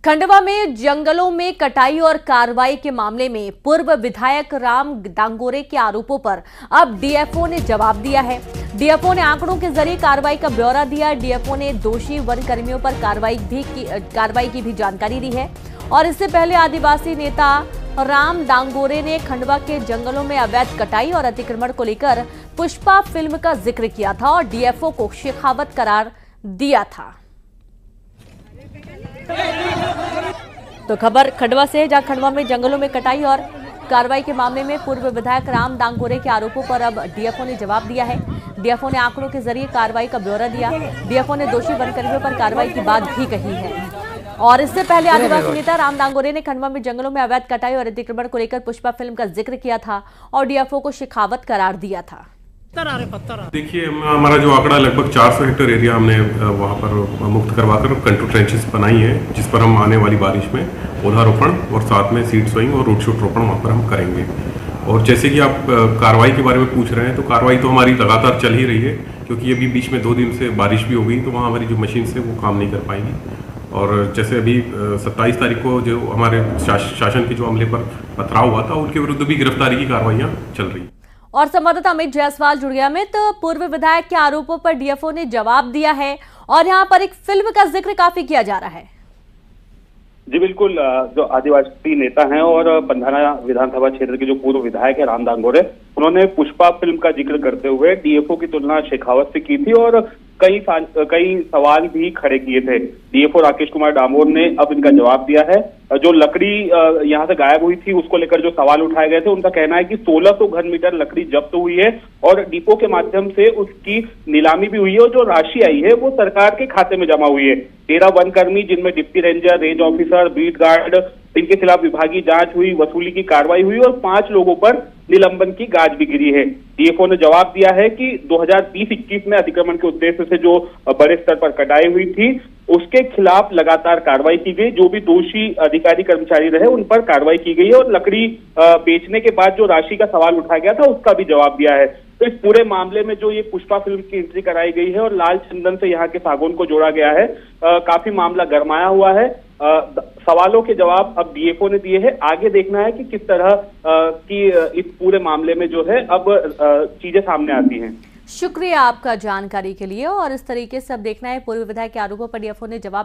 खंडवा में जंगलों में कटाई और कार्रवाई के मामले में पूर्व विधायक राम दांगोरे के आरोपों पर अब डीएफओ ने जवाब दिया है। डीएफओ ने आंकड़ों के जरिए कार्रवाई का ब्यौरा दिया। डीएफओ ने दोषी वन कर्मियों पर कार्रवाई की भी जानकारी दी है। और इससे पहले आदिवासी नेता राम दांगोरे ने खंडवा के जंगलों में अवैध कटाई और अतिक्रमण को लेकर पुष्पा फिल्म का जिक्र किया था और डीएफओ को शेखावत करार दिया था। तो खबर खंडवा से है, जहां खंडवा में जंगलों में कटाई और कार्रवाई के मामले में पूर्व विधायक राम दांगोरे के आरोपों पर अब डीएफओ ने जवाब दिया है। डीएफओ ने आंकड़ों के जरिए कार्रवाई का ब्यौरा दिया। डीएफओ ने दोषी वनकर्मियों पर कार्रवाई की बात भी कही है। और इससे पहले आदिवासी नेता राम दांगोरे ने खंडवा में जंगलों में अवैध कटाई और अतिक्रमण को लेकर पुष्पा फिल्म का जिक्र किया था और डीएफओ को शेखावत करार दिया था। देखिए, हमारा जो आंकड़ा लगभग 400 हेक्टेयर एरिया हमने वहाँ पर मुक्त करवाकर कंट्रोल ट्रेंचेस बनाई है, जिस पर हम आने वाली बारिश में पौधारोपण और साथ में सीड सोइंग और रूट शूट रोपण वहाँ पर हम करेंगे। और जैसे कि आप कार्रवाई के बारे में पूछ रहे हैं, तो कार्रवाई तो हमारी लगातार चल ही रही है, क्योंकि अभी बीच में 2 दिन से बारिश भी हो गई, तो वहाँ हमारी जो मशीन से वो काम नहीं कर पाएंगी। और जैसे अभी 27 तारीख को जो हमारे शासन के जो अमले पर पथराव हुआ था, उनके विरुद्ध भी गिरफ्तारी की कार्रवाइयाँ चल रही। और संवाददाता अमित जायसवाल जुड़ गया। अमित, पूर्व विधायक के आरोपों पर डीएफओ ने जवाब दिया है और यहाँ पर एक फिल्म का जिक्र काफी किया जा रहा है। जी बिल्कुल, जो आदिवासी नेता हैं और पंधाना विधानसभा क्षेत्र के जो पूर्व विधायक है राम दांगोरे, उन्होंने पुष्पा फिल्म का जिक्र करते हुए डीएफओ की तुलना शेखावत से की थी और कई सवाल भी खड़े किए थे। डीएफओ राकेश कुमार डामोर ने अब इनका जवाब दिया है। जो लकड़ी यहां से गायब हुई थी, उसको लेकर जो सवाल उठाए गए थे, उनका कहना है कि 1600 घन मीटर लकड़ी जब्त हुई है और डिपो के माध्यम से उसकी नीलामी भी हुई है और जो राशि आई है वो सरकार के खाते में जमा हुई है। 13 वनकर्मी, जिनमें deputy ranger, range officer, beat guard, इनके खिलाफ विभागीय जांच हुई, वसूली की कार्रवाई हुई और 5 लोगों पर निलंबन की गाज भी गिरी है। डीएफओ ने जवाब दिया है कि 2020-21 में अतिक्रमण के उद्देश्य से जो बड़े स्तर पर कटाई हुई थी, उसके खिलाफ लगातार कार्रवाई की गई। जो भी दोषी अधिकारी कर्मचारी रहे, उन पर कार्रवाई की गई है और लकड़ी बेचने के बाद जो राशि का सवाल उठाया गया था, उसका भी जवाब दिया है। तो इस पूरे मामले में जो ये पुष्पा फिल्म की एंट्री कराई गई है और लाल चंदन से यहाँ के सागौन को जोड़ा गया है, काफी मामला गरमाया हुआ है। सवालों के जवाब अब डीएफओ ने दिए हैं। आगे देखना है कि किस तरह की इस पूरे मामले में जो है अब चीजें सामने आती हैं। शुक्रिया आपका जानकारी के लिए। और इस तरीके से अब देखना है पूर्व विधायक के आरोपों पर डीएफओ ने जवाब